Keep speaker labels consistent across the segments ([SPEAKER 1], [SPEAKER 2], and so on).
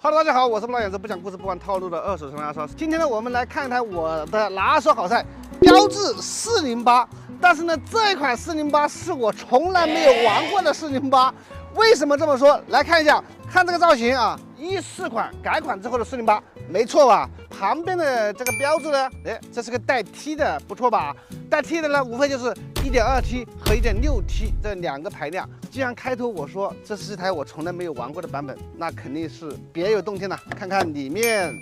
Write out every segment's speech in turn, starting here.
[SPEAKER 1] Hello， 大家好，我是不老眼子不讲故事不玩套路的二手车拿手。今天呢，我们来看一台我的拿手好菜，标致408。但是呢，这一款408是我从来没有玩过的408。为什么这么说？来看一下，看这个造型啊，14款改款之后的408，没错吧？旁边的这个标志呢，哎，这是个带 T 的，不错吧？带 T 的呢，无非就是 1.2T 和 1.6T 这两个排量。既然开头我说这是一台我从来没有玩过的版本，那肯定是别有洞天了。看看里面，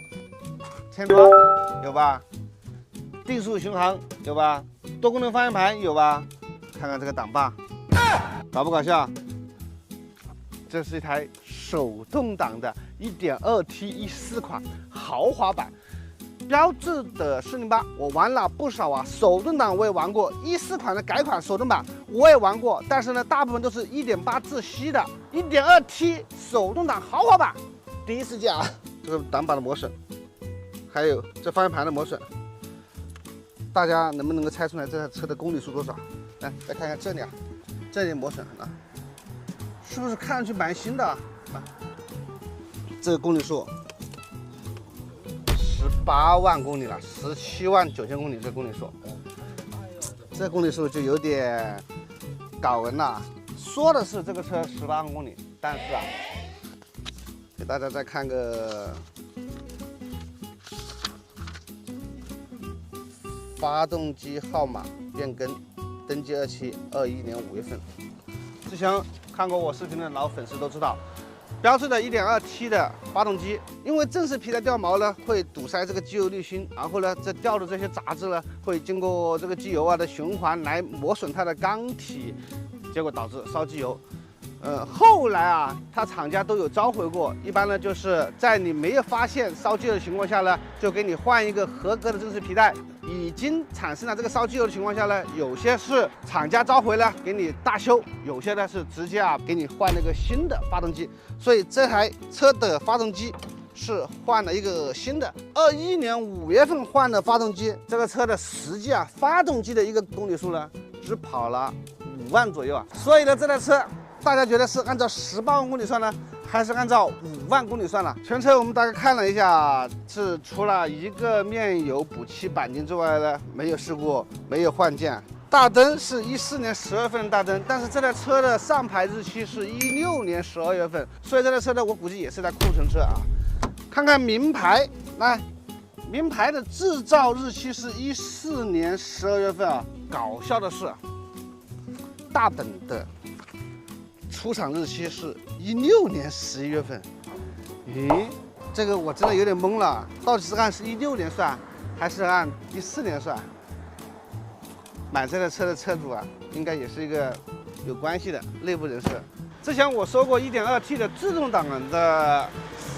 [SPEAKER 1] 前装有吧？定速巡航有吧？多功能方向盘有吧？看看这个挡把，搞不搞笑？这是一台手动挡的 1.2T 14款豪华版。标致的408我玩了不少啊，手动挡我也玩过，14款的改款手动版我也玩过，但是呢，大部分都是1.8自吸的 1.2T 手动挡豪华版，第一次见啊！这个挡把的磨损，还有这方向盘的磨损，大家能不能够猜出来这台车的公里数多少？来，再看看这里啊，这里磨损啊，是不是看上去蛮新的啊？这个公里数。18万公里了，17万9千公里，这公里数，这公里数就有点搞文了。说的是这个车18万公里，但是啊，给大家再看个发动机号码变更，登记日期21年5月份。之前看过我视频的老粉丝都知道。标致的 1.2T 的发动机，因为正式皮带掉毛呢，会堵塞这个机油滤芯，然后呢，这掉的这些杂质呢，会经过这个机油啊的循环来磨损它的缸体，结果导致烧机油。后来啊，它厂家都有召回过，一般呢就是在你没有发现烧机油的情况下呢，就给你换一个合格的正式皮带。已经产生了这个烧机油的情况下呢，有些是厂家召回了给你大修，有些呢是直接啊给你换了个新的发动机。所以这台车的发动机是换了一个新的，21年5月份换的发动机。这个车的实际啊发动机的一个公里数呢，只跑了5万左右啊。所以呢，这台车大家觉得是按照18万公里算呢，还是按照5万公里算了？全车我们大概看了一下，是除了一个面有补漆钣金之外呢，没有事故，没有换件。大灯是14年12月份的大灯，但是这台车的上牌日期是16年12月份，所以这台车呢，我估计也是台库存车啊。看看名牌，来，名牌的制造日期是14年12月份啊。搞笑的是，大本的出厂日期是16年11月份，咦，这个我真的有点懵了，到底是按16年算，还是按14年算？买这台车的车主啊，应该也是一个有关系的内部人士。之前我说过 1.2T 的自动挡的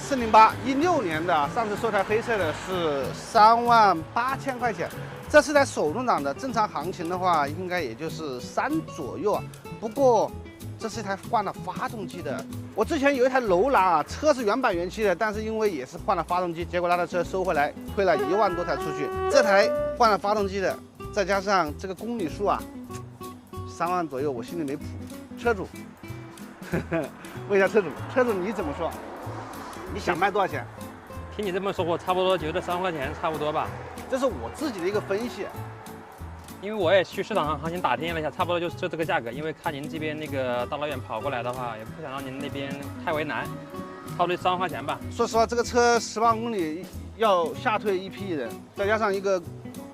[SPEAKER 1] 408， 16年的，上次说台黑色的是3万8千块钱。这是台手动挡的，正常行情的话，应该也就是3左右啊。不过这是一台换了发动机的。我之前有一台楼兰啊，车是原版原漆的，但是因为也是换了发动机，结果那台车收回来亏了1万多台出去。这台换了发动机的，再加上这个公里数啊，3万左右，我心里没谱。车主，问一下车主你怎么说？你想卖多少钱？
[SPEAKER 2] 听你这么说，我差不多觉得3万块钱差不多吧。
[SPEAKER 1] 这是我自己的一个分析。
[SPEAKER 2] 因为我也去市场行情打听了一下，差不多就这个价格。因为看您这边那个大老远跑过来的话，也不想让您那边太为难，差不多3万块钱吧。
[SPEAKER 1] 说实话，这个车10万公里要下退一批人，再加上一个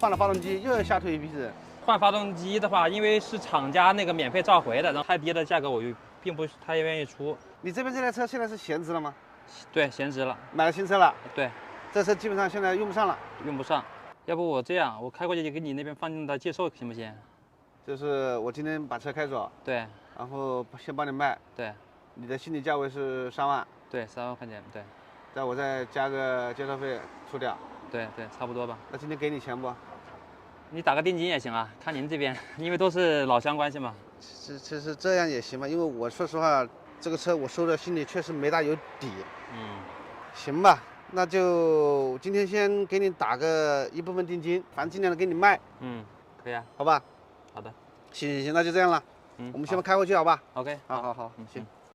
[SPEAKER 1] 换了发动机又要下退一批人。
[SPEAKER 2] 换发动机的话，因为是厂家那个免费召回的，然后太低的价格我就并不太愿意出。
[SPEAKER 1] 你这边这台车现在是闲置了吗？
[SPEAKER 2] 对，闲置了。
[SPEAKER 1] 买了新车了？
[SPEAKER 2] 对，
[SPEAKER 1] 这车基本上现在用不上了。
[SPEAKER 2] 用不上。要不我这样，我开过去给你那边放进的介绍行不行？
[SPEAKER 1] 就是我今天把车开走，
[SPEAKER 2] 对，
[SPEAKER 1] 然后先帮你卖，
[SPEAKER 2] 对，
[SPEAKER 1] 你的心理价位是3万，
[SPEAKER 2] 对，3万块钱，对，
[SPEAKER 1] 我再加个介绍费出掉，
[SPEAKER 2] 对，差不多吧。
[SPEAKER 1] 那今天给你钱不？
[SPEAKER 2] 你打个定金也行啊，看您这边，因为都是老乡关系嘛。
[SPEAKER 1] 其实这样也行吧，因为我说实话，这个车我收的心里确实没大有底。行吧。那就今天先给你打个一部分定金，反正尽量的给你卖。
[SPEAKER 2] 可以啊，
[SPEAKER 1] 好吧。
[SPEAKER 2] 好的。
[SPEAKER 1] 行，那就这样了。我们先开回去，好吧
[SPEAKER 2] ？OK，
[SPEAKER 1] 好，行。